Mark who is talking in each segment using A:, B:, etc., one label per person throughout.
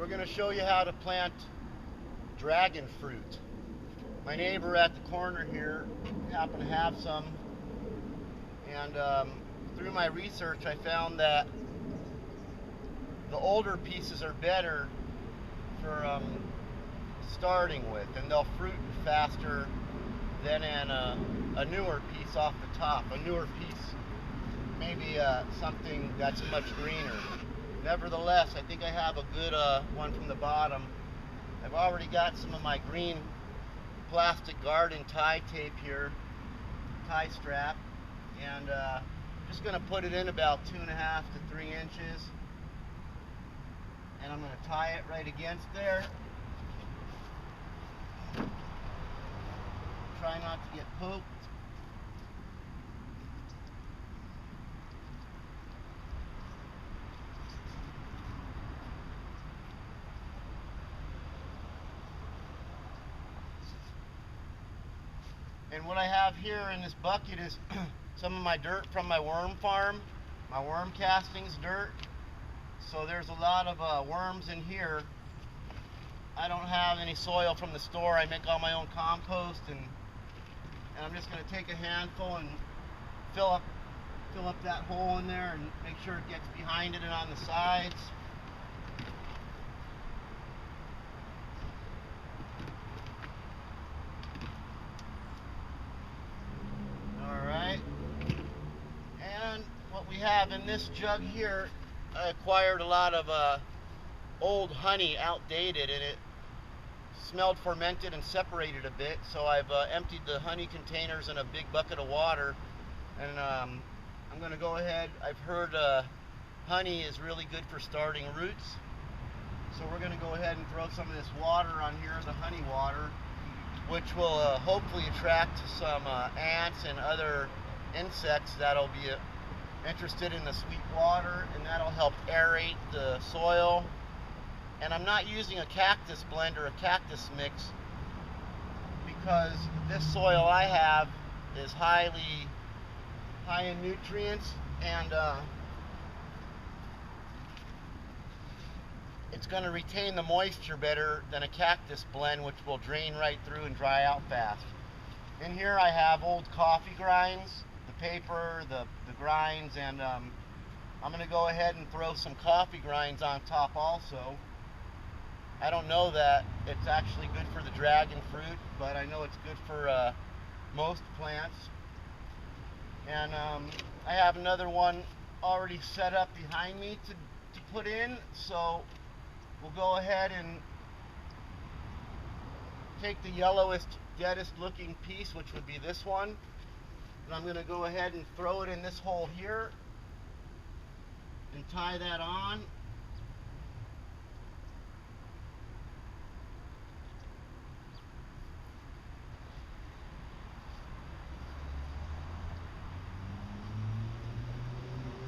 A: We're going to show you how to plant dragon fruit. My neighbor at the corner here happened to have some, and through my research I found that the older pieces are better for starting with, and they'll fruit faster than a newer piece off the top. A newer piece, maybe something that's much greener. Nevertheless, I think I have a good one from the bottom. I've already got some of my green plastic garden tie tape here, tie strap, and just going to put it in about 2.5 to 3 inches, and I'm going to tie it right against there. Try not to get poked. And what I have here in this bucket is some of my dirt from my worm farm, my worm castings dirt. So there's a lot of worms in here. I don't have any soil from the store. I make all my own compost, and I'm just going to take a handful and fill up that hole in there and make sure it gets behind it and on the sides. We have in this jug here, I acquired a lot of old honey, outdated, and it smelled fermented and separated a bit, so I've emptied the honey containers in a big bucket of water, and I'm going to go ahead. I've heard honey is really good for starting roots, so we're going to go ahead and throw some of this water on here, the honey water, which will hopefully attract some ants and other insects that'll be interested in the sweet water, and that'll help aerate the soil. And I'm not using a cactus blend or a cactus mix because this soil I have is high in nutrients, and it's going to retain the moisture better than a cactus blend, which will drain right through and dry out fast. In here I have old coffee grinds, paper, the grinds, and I'm going to go ahead and throw some coffee grinds on top also. I don't know that it's actually good for the dragon fruit, but I know it's good for most plants. And I have another one already set up behind me to put in, so we'll go ahead and take the yellowest, deadest looking piece, which would be this one. And I'm going to go ahead and throw it in this hole here and tie that on.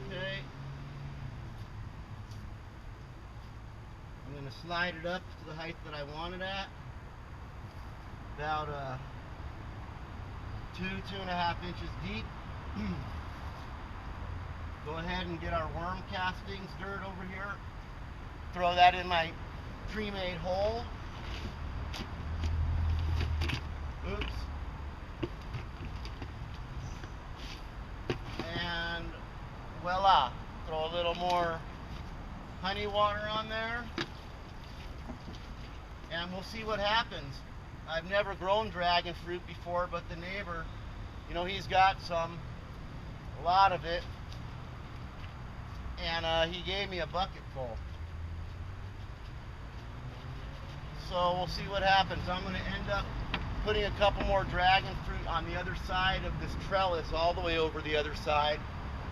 A: Okay. I'm going to slide it up to the height that I want it at. About 2.5 inches deep. Go ahead and get our worm castings dirt over here. Throw that in my pre-made hole. Oops. And voila. Throw a little more honey water on there, and we'll see what happens. I've never grown dragon fruit before, but the neighbor, you know, he's got a lot of it, and he gave me a bucket full. So we'll see what happens. I'm going to end up putting a couple more dragon fruit on the other side of this trellis, all the way over the other side,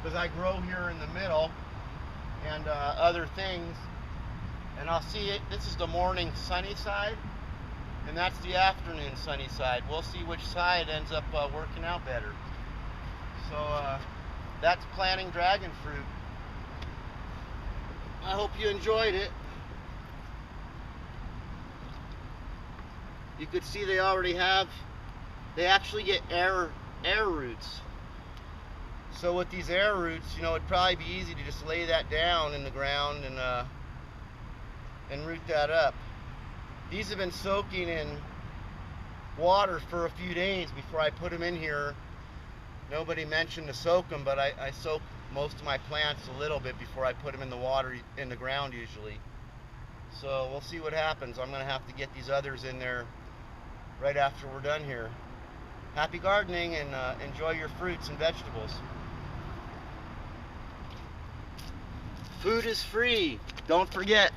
A: because I grow here in the middle, and other things. And I'll see it. This is the morning sunny side, and that's the afternoon sunny side. We'll see which side ends up working out better. So that's planting dragon fruit. I hope you enjoyed it. You could see they actually get air roots. So with these air roots, you know, it'd probably be easy to just lay that down in the ground and and root that up. These have been soaking in water for a few days before I put them in here. Nobody mentioned to soak them, but I soak most of my plants a little bit before I put them in the water, in the ground usually. So we'll see what happens. I'm going to have to get these others in there right after we're done here. Happy gardening, and enjoy your fruits and vegetables. Food is free. Don't forget.